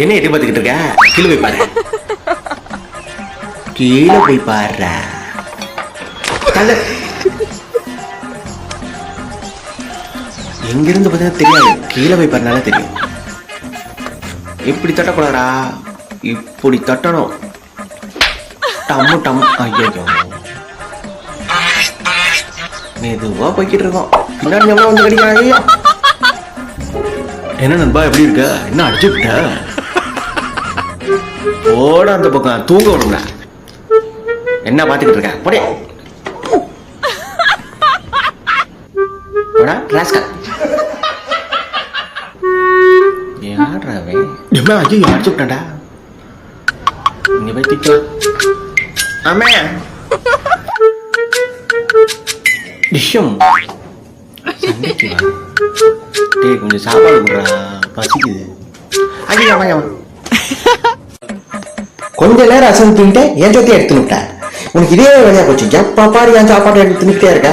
என்ன எதிர்பார்த்துக்கிட்டு இருக்க? கீழே போய் பாரு. கீழே போய் பாரு. எங்கிருந்து பார்த்தா தெரியாது, கீழே போய் பாருனால தெரியும். இப்படி தட்டக்கூடாதா, இப்படி தட்டணும். டம்மு டம். ஐயோ, மெதுவா போய்கிட்டு இருக்கோம். பின்னாடி எவ்வளோ வந்து கடிக்கிறாங்க. என்ன நண்பா, எப்படி இருக்க? என்ன அடிச்சு விட்ட? போட அந்த பக்கம் தூங்க விடுங்க. என்ன பார்த்துக்கிட்டு இருக்க? போடே யாராவே என்ன ஐயோ அடிச்சு விட்டான்டா. இங்க போய் திட்டு. ஆமா டிஷம் சண்டைக்கு வா. டேய் கொஞ்சம் சாப்பாடு போடுறா, பசிக்குது. ஐயோ ஐயோ, கொஞ்ச நேரம் அசந்து தூங்கிட்டேன், என் சொத்தையும் எடுத்து விட்டேன். உனக்கு இதே வேலையா போச்சு. எப்ப பாரு என் சாப்பாடு எடுத்து தின்னுட்டே இருக்க.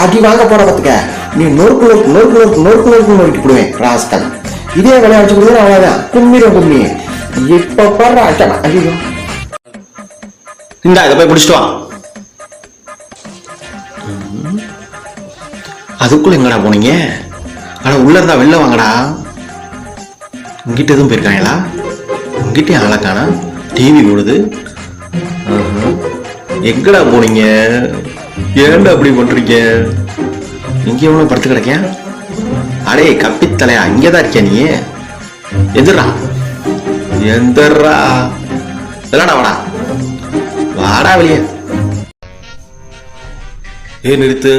அடி வாங்க போற பார்த்துக்க. நீ நொறுக்கு நொறுக்கு நொறுக்கு நொறுக்கு நொறுக்கு நொறுக்கு நொறுக்கி போடுவேன் ராஸ்கல். இதே வேலையா வச்சு கொடுங்க, அவ்வளவுதான். கும்மிடும் கும்மி. இப்ப பாரு அட்டா. ஐயோ இந்தா இதை போய் முடிச்சுட்டு வா. அதுக்குள்ள எங்கடா போனீங்க? ஆனா உள்ள இருந்தா வெளில வாங்கடா. இங்கிட்ட எதுவும் போயிருக்காங்களா? இங்கிட்டே ஆளை காணா. டிவி ஓடுது. எங்கடா போனீங்க? ஏன்டா அப்படி பண்றீங்க? இங்க எவ்வளவு படுத்து கிடக்க? அடே கப்பித்தலையா, இங்கதான் இருக்கியா நீ? எந்திரா எந்திரா. இல்லடா வாடா வாடா வெளியே. நிறுத்து,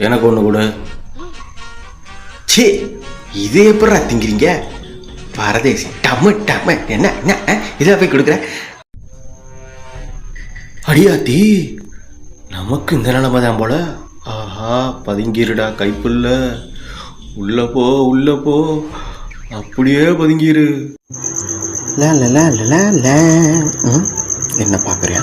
எனக்கு ஒண்ணு கூட. சே, இது எப்படா திங்கிறீங்க? பரதேசி டம்மு டம்மு. என்ன என்ன இதை போய் கொடுக்குற? அடியாத்தி, நமக்கு இந்த நிலைமை தான் போல. ஆஹா, பதுங்கிருடா கைப்புள்ள. உள்ள போ உள்ள போ, அப்படியே பதுங்கிரு. என்ன பாக்குறியா?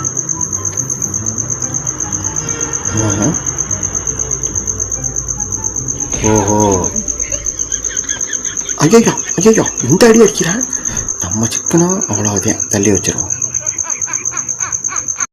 ஓஹோ, ஐயோ ஐயோ, இந்த அடி அடிக்கிறேன். நம்ம சிக்கனும் அவ்வளோதான், தள்ளி வச்சிருவோம்.